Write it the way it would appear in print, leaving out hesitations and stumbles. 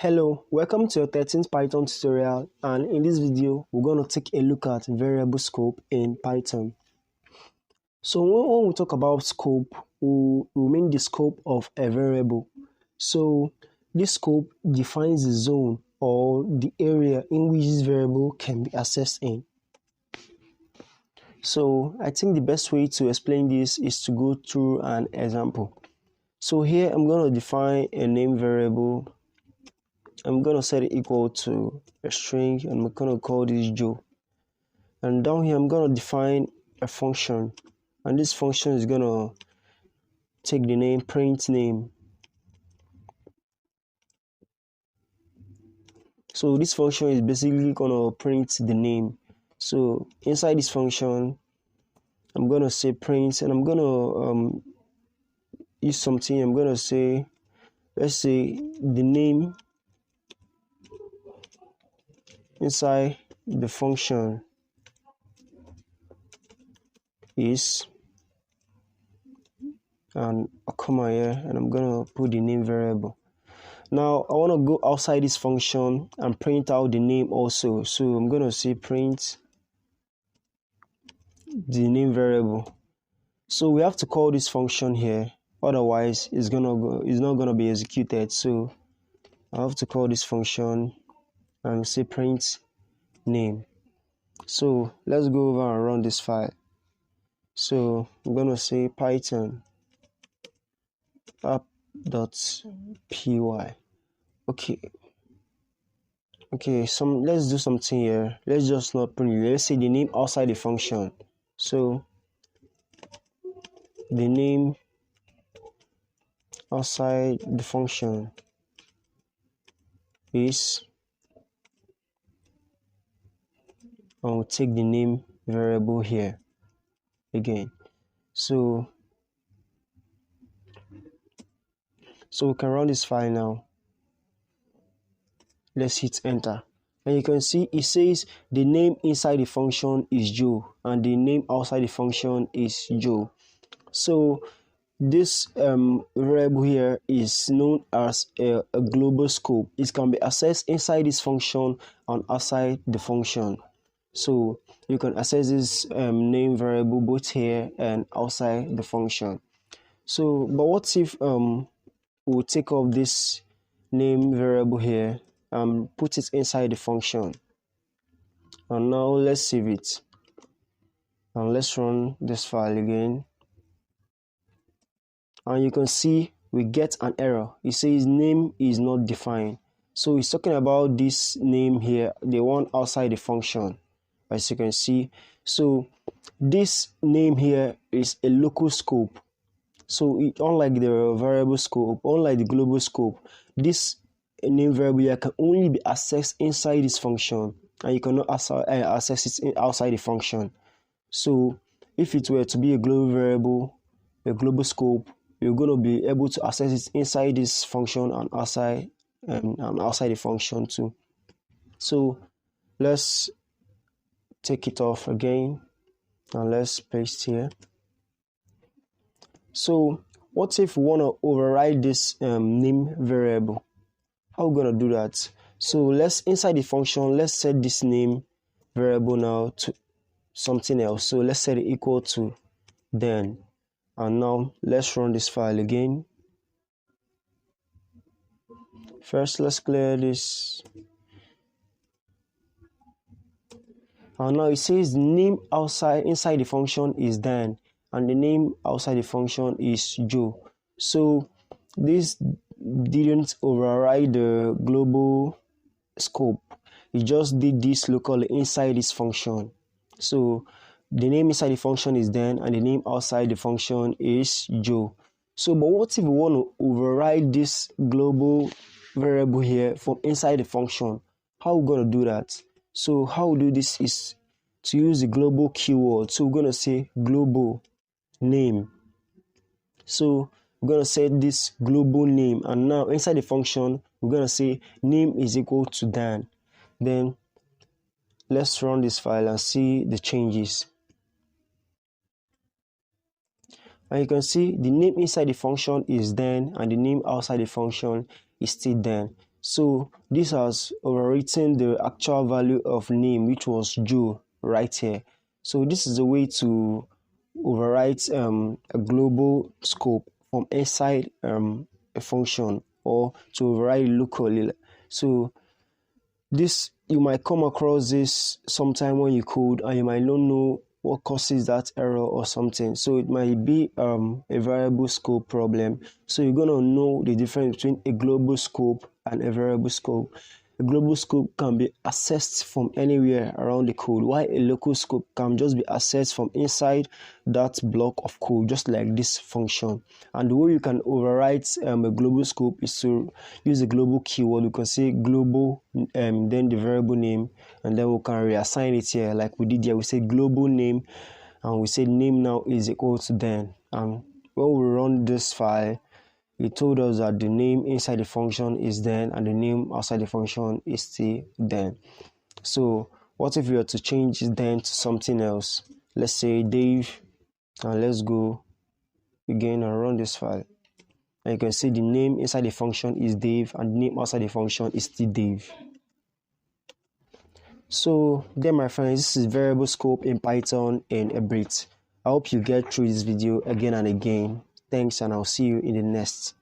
Hello, welcome to your 13th Python tutorial, and in this video we're going to take a look at variable scope in Python. So when we talk about scope, we mean the scope of a variable. So this scope defines the zone or the area in which this variable can be accessed in. So I think the best way to explain this is to go through an example. So here I'm going to define a name variable. I'm going to set it equal to a string, and I'm going to call this Joe. And down here, I'm going to define a function, and this function is going to take the name print name. So this function is basically going to print the name. So inside this function, I'm going to say print, and I'm going to use something. I'm going to say, let's say the name inside the function is, and a comma here, and I'm gonna put the name variable. Now I want to go outside this function and print out the name also. So I'm gonna say print the name variable. So we have to call this function here, otherwise it's not gonna be executed. So I have to call this function and say print name. So let's go over and run this file. So I'm gonna say python app.py. Okay, let's do something here. Let's just not print it. Let's say the name outside the function. So the name outside the function is, and we'll take the name variable here again. So we can run this file now. Let's hit enter, and you can see it says the name inside the function is Joe and the name outside the function is Joe. So this variable here is known as a global scope. It can be accessed inside this function and outside the function. So you can access this name variable both here and outside the function. So but what if we'll take off this name variable here and put it inside the function? And now let's save it and let's run this file again, and you can see we get an error. It says name is not defined. So it's talking about this name here, the one outside the function, as you can see. So this name here is a local scope. So unlike the variable scope, unlike the global scope, this name variable here can only be accessed inside this function, and you cannot access it outside the function. So if it were to be a global variable, a global scope, you're going to be able to access it inside this function and outside the function too. So let's take it off again and let's paste here. So what if we want to override this name variable? How are we going to do that? So let's, inside the function, let's set this name variable now to something else. So let's set it equal to then. And now let's run this file again. First, let's clear this. And now it says the name inside the function is Dan, and the name outside the function is Joe. So this didn't override the global scope. It just did this locally inside this function. So the name inside the function is Dan and the name outside the function is Joe. So but what if we want to override this global variable here from inside the function? How are we going to do that? So how we do this is to use the global keyword. So we're going to say global name. So we're going to set this global name, and now inside the function we're going to say name is equal to Dan. Then let's run this file and see the changes. And you can see the name inside the function is Dan and the name outside the function is still Dan. So this has overwritten the actual value of name, which was Joe, right here. So this is a way to overwrite a global scope from inside a function, or to override locally. So this, you might come across this sometime when you code, and you might not know what causes that error or something. So it might be a variable scope problem. So you're gonna know the difference between a global scope and a variable scope. A global scope can be accessed from anywhere around the code, while a local scope can just be accessed from inside that block of code, just like this function. And the way you can overwrite a global scope is to use a global keyword. You can say global, then the variable name, and then we can reassign it here like we did here. We say global name, and we say name now is equal to then. And when we run this file, it told us that the name inside the function is then, and the name outside the function is still then. So what if we were to change then to something else? Let's say Dave, and let's go again and run this file. And you can see the name inside the function is Dave, and the name outside the function is still Dave. So there, my friends, this is variable scope in Python in a bit. I hope you get through this video again and again. Thanks, and I'll see you in the next.